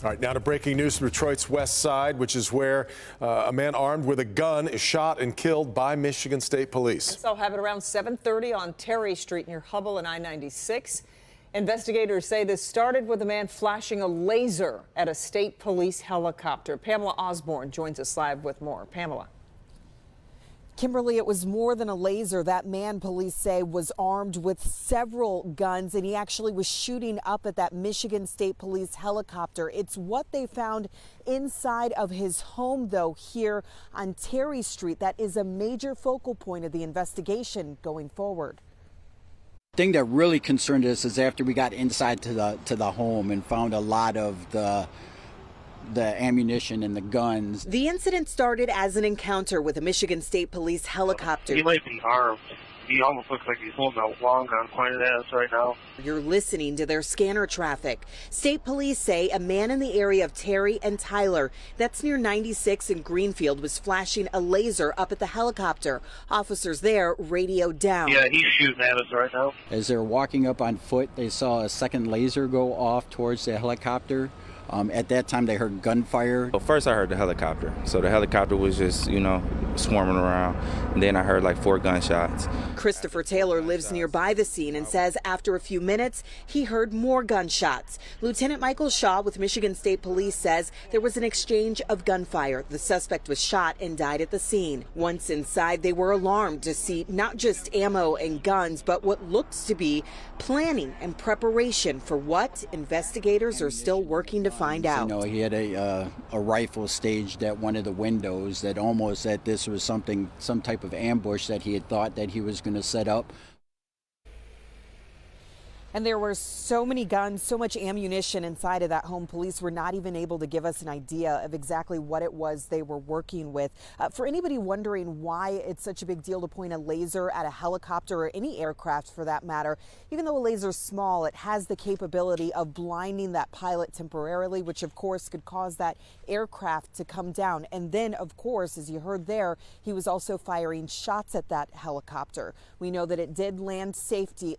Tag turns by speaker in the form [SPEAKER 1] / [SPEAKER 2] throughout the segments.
[SPEAKER 1] All right, now to breaking news from Detroit's west side, which is where a man armed with a gun is shot and killed by Michigan State Police.
[SPEAKER 2] This all happened around 7:30 on Terry Street near Hubbell and I-96. Investigators say this started with a man flashing a laser at a state police helicopter. Pamela Osborne joins us live with more. Pamela.
[SPEAKER 3] Kimberly, it was more than a laser. That man, police say, was armed with several guns, and he actually was shooting up at that Michigan State Police helicopter. It's what they found inside of his home, though, here on Terry Street. That is a major focal point of the investigation going forward.
[SPEAKER 4] The thing that really concerned us is after we got inside to the home and found a lot of the ammunition and the guns.
[SPEAKER 3] The incident started as an encounter with a Michigan State Police helicopter.
[SPEAKER 5] He might be armed. He almost looks like he's holding a long gun pointed at us right now.
[SPEAKER 3] You're listening to their scanner traffic. State police say a man in the area of Terry and Tyler, that's near 96 in Greenfield, was flashing a laser up at the helicopter. Officers there radioed down.
[SPEAKER 5] Yeah, he's shooting at us right now.
[SPEAKER 4] As they were walking up on foot, they saw a second laser go off towards the helicopter. At that time, they heard gunfire.
[SPEAKER 6] Well, first I heard the helicopter. So the helicopter was just, swarming around. And then I heard like 4 gunshots.
[SPEAKER 3] Christopher Taylor lives nearby the scene and says after a few minutes, he heard more gunshots. Lieutenant Michael Shaw with Michigan State Police says there was an exchange of gunfire. The suspect was shot and died at the scene. Once inside, they were alarmed to see not just ammo and guns, but what looks to be planning and preparation for what investigators are still working to find out.
[SPEAKER 4] He had a rifle staged at one of the windows that almost that this was some type of ambush that he had thought that he was going to set up.
[SPEAKER 3] And there were so many guns, so much ammunition inside of that home. Police were not even able to give us an idea of exactly what it was they were working with. For anybody wondering why it's such a big deal to point a laser at a helicopter or any aircraft for that matter, even though a laser's small, it has the capability of blinding that pilot temporarily, which of course could cause that aircraft to come down. And then, of course, as you heard there, he was also firing shots at that helicopter. We know that it did land safely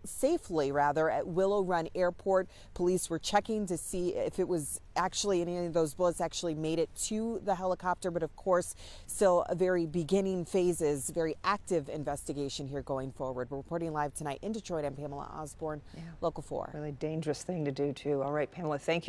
[SPEAKER 3] at Willow Run Airport. Police were checking to see if it was actually any of those bullets actually made it to the helicopter, but of course still a very beginning phases, very active investigation here going forward. We're reporting live tonight in Detroit. I'm Pamela Osborne, Local 4.
[SPEAKER 2] Really dangerous thing to do too. All right, Pamela, thank you.